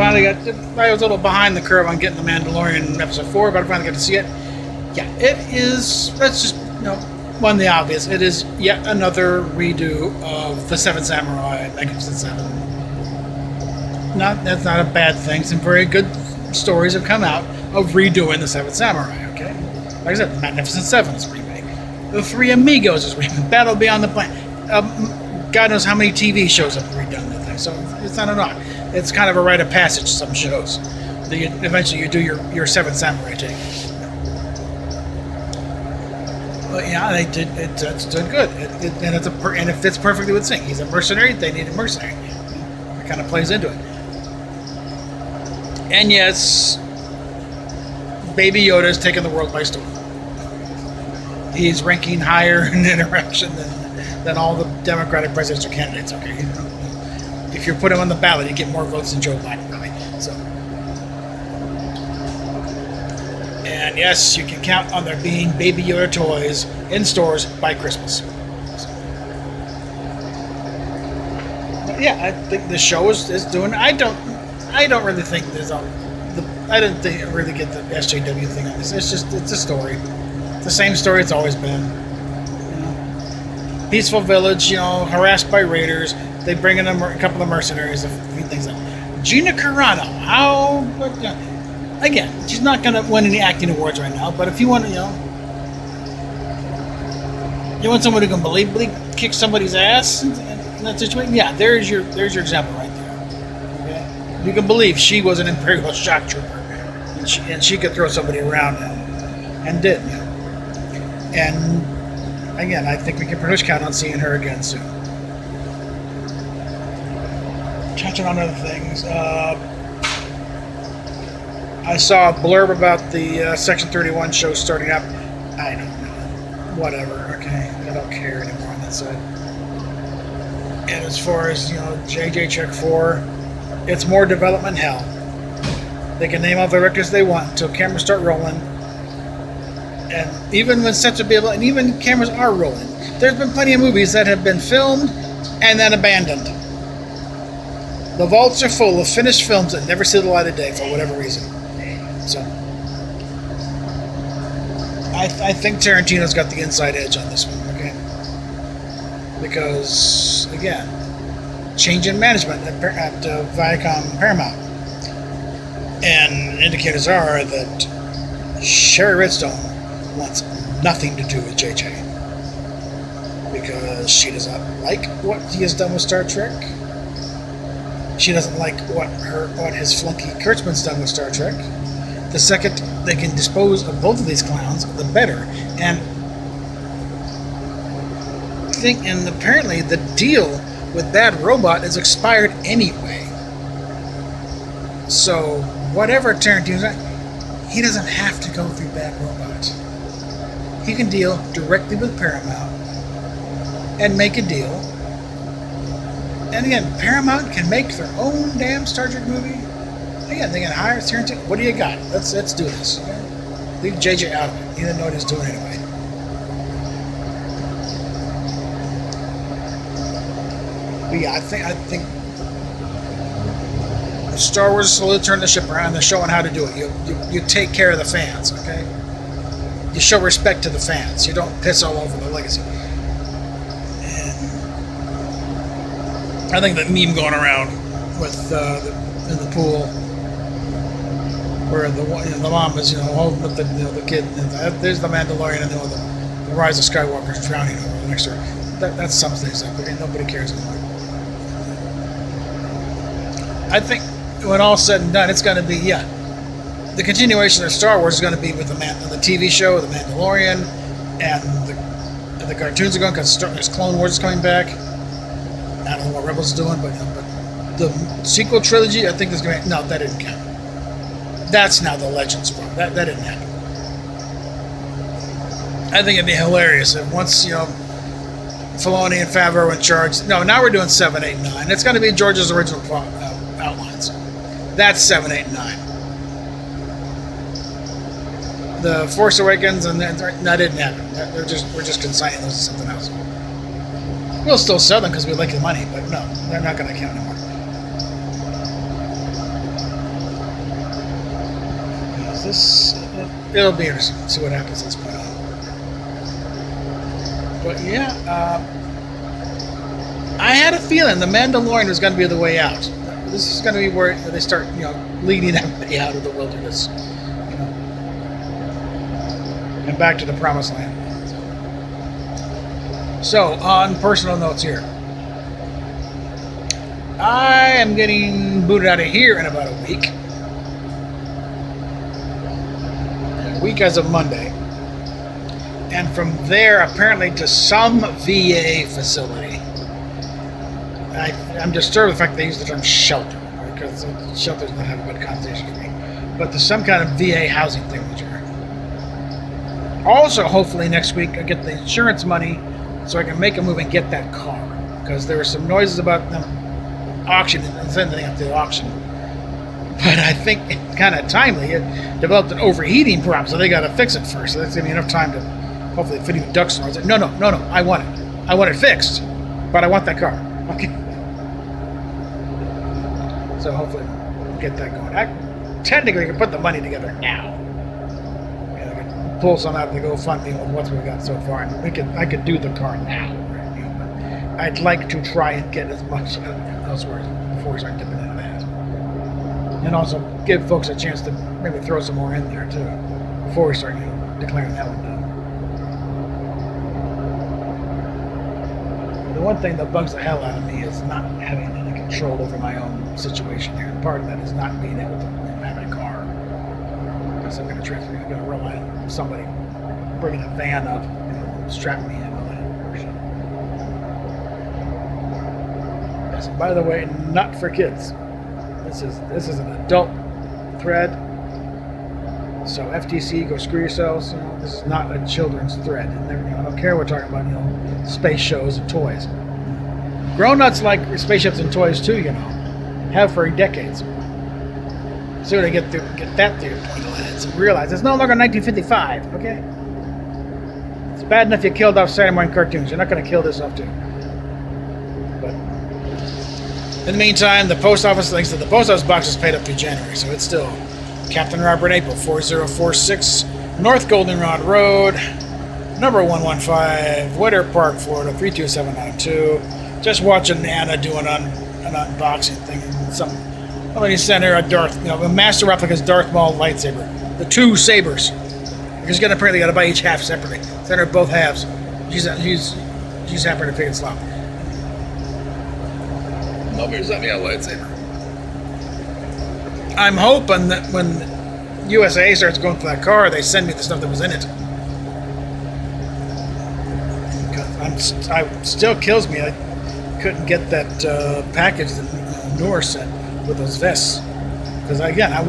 I was a little behind the curve on getting the Mandalorian in episode 4, but I finally got to see it. Yeah, it is. That's just one of the obvious. It is yet another redo of the Seven Samurai, Magnificent Seven. That's not a bad thing. Some very good stories have come out of redoing the Seven Samurai. Okay, like I said, the Magnificent Seven is a remake. The Three Amigos is a remake. Battle Beyond the Planet. God knows how many TV shows have redone that thing. So it's not a knock. It's kind of a rite of passage. Some shows. Eventually, you do your Seven Samurai take. But yeah, they did. It's done good, and it fits perfectly with Sing. He's a mercenary. They need a mercenary. It kind of plays into it. And yes, Baby Yoda is taking the world by storm. He's ranking higher in interaction than all the Democratic presidential candidates. Okay, if you put him on the ballot, you get more votes than Joe Biden, really. So. And yes, you can count on there being Baby Yoda toys in stores by Christmas. But yeah, I think the show is doing. I don't really think there's I didn't really get the SJW thing on this. It's a story. It's the same story it's always been. Peaceful village, harassed by raiders. They bring in a couple of mercenaries to feed things up. Gina Carano, again, she's not going to win any acting awards right now, but if you want to, you want someone who can believe kick somebody's ass in that situation, yeah, there's your example right there. Okay? You can believe she was an Imperial shock trooper, and she could throw somebody around and did. And again, I think we can pretty much count on seeing her again soon. Touching on other things. I saw a blurb about the Section 31 show starting up. I don't know. Whatever, okay? I don't care anymore on that side. And as far as, JJ Check 4, it's more development hell. They can name all the records they want until cameras start rolling. And even when sets are able, and even cameras are rolling, there's been plenty of movies that have been filmed and then abandoned. The vaults are full of finished films that never see the light of day for whatever reason. So, I think Tarantino's got the inside edge on this one, okay? Because, again, change in management at Viacom Paramount. And indicators are that Sherry Redstone wants nothing to do with JJ. Because she does not like what he has done with Star Trek. She doesn't like what his flunky Kurtzman's done with Star Trek. The second they can dispose of both of these clowns, the better. And apparently the deal with Bad Robot is expired anyway. So whatever Tarantino's at, he doesn't have to go through Bad Robot. He can deal directly with Paramount and make a deal. And again, Paramount can make their own damn Star Trek movie. Again, they can hire Tarantino. What do you got? Let's do this. Okay? Leave JJ out of it. He didn't know what he was doing anyway. But yeah, I think Star Wars slowly turned the ship around. They're showing how to do it. You take care of the fans, okay? You show respect to the fans. You don't piss all over the legacy. And I think that meme going around with in the pool where the mom is holding up the kid. And there's the Mandalorian and the Rise of Skywalker is drowning over next to her. That's something exactly. Nobody cares anymore. I think when all's said and done, it's going to be the continuation of Star Wars is going to be with the TV show, the Mandalorian, and the cartoons are going because Clone Wars is coming back. I don't know what Rebels is doing, but the sequel trilogy, I think is going to... No, that didn't count. That's now the Legends one. That didn't happen. I think it'd be hilarious if once, Filoni and Favreau in charge... No, now we're doing 7, 8, 9. It's going to be George's original outlines. That's 7, 8, 9. The Force Awakens, and that didn't happen. We're just consigning those to something else. We'll still sell them because we like the money, but no, they're not going to count anymore. it'll be interesting to see what happens this point on. But yeah, I had a feeling the Mandalorian was going to be the way out. This is going to be where they start, leading everybody out of the wilderness, and back to the promised land. So, on personal notes here, I am getting booted out of here in about a week. A week as of Monday. And from there, apparently, to some VA facility. I'm disturbed with the fact they use the term shelter, because shelter does not have a good connotation for me. But there's some kind of VA housing thing with her. Also, hopefully next week, I get the insurance money so I can make a move and get that car. Because there were some noises about them auctioning and sending it to the auction. But I think it's kind of timely. It developed an overheating problem, so they got to fix it first. So that's going to be enough time to hopefully fit even duck snores. No, I want it. I want it fixed, but I want that car. Okay. So hopefully we'll get that going. I technically can put the money together now. And I can pull some out of the GoFundMe with what we've got so far, and I could do the car now. But I'd like to try and get as much elsewhere before we start dipping into that, and also give folks a chance to maybe throw some more in there too before we start declaring that one done. The one thing that bugs the hell out of me is not having any control over my own situation here. And part of that is not being able to have a car. Because I'm going to rely on somebody bringing a van up and strapping me in with that. Yes, and by the way, not for kids. This is an adult thread. So FTC, go screw yourselves. This is not a children's thread. And I don't care what we're talking about, space shows and toys. Grown-ups like spaceships and toys too, have for decades. So they get that through your pointy heads and realize it's no longer 1955, okay? It's bad enough you killed off Saturday morning cartoons. You're not going to kill this off too. But in the meantime, the post office links to the post office box is paid up through January, so it's still Captain Robert April, 4046 North Goldenrod Road, number 115, Witter Park, Florida, 32792. Just watching Anna do an unboxing thing. Somebody sent her a master replica's Darth Maul lightsaber. The two sabers. She's apparently got to buy each half separately. Sent her both halves. She's happy to pick and slop. Nobody sent me a lightsaber. I'm hoping that when USA starts going for that car, they send me the stuff that was in it. It still kills me. I couldn't get that package that Noor sent with those vests. Because again, I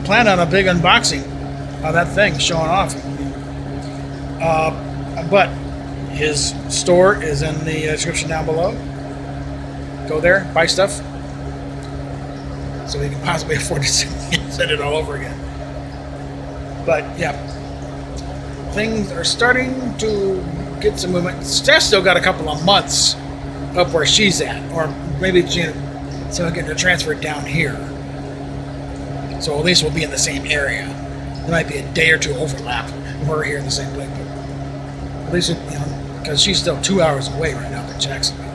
plan on a big unboxing of that thing showing off. But his store is in the description down below. Go there, buy stuff, so we can possibly afford to send it all over again. But yeah, things are starting to get some movement. Steph's still got a couple of months up where she's at, or maybe so getting her transferred down here. So at least we'll be in the same area. There might be a day or two overlap. We're here in the same place, but at least because she's still 2 hours away right now from Jacksonville.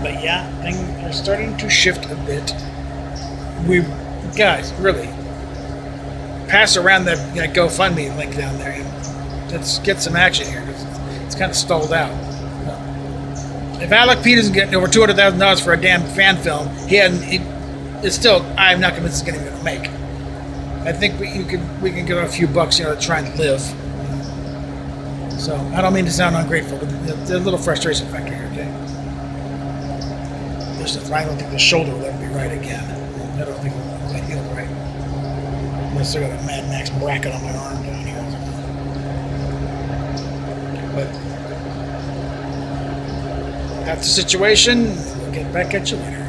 But yeah, things are starting to shift a bit. Guys, really, pass around that GoFundMe link down there and let's get some action here. It's kind of stalled out. If Alec P isn't getting over $200,000 for a damn fan film, it's still, I'm not convinced it's going to make. I think we can get a few bucks, to try and live. So I don't mean to sound ungrateful, but there's a little frustration factor here, okay? I don't think the shoulder will ever be right again. I don't think it'll heal right. Unless I got a Mad Max bracket on my arm down here. But that's the situation. We'll get back at you later.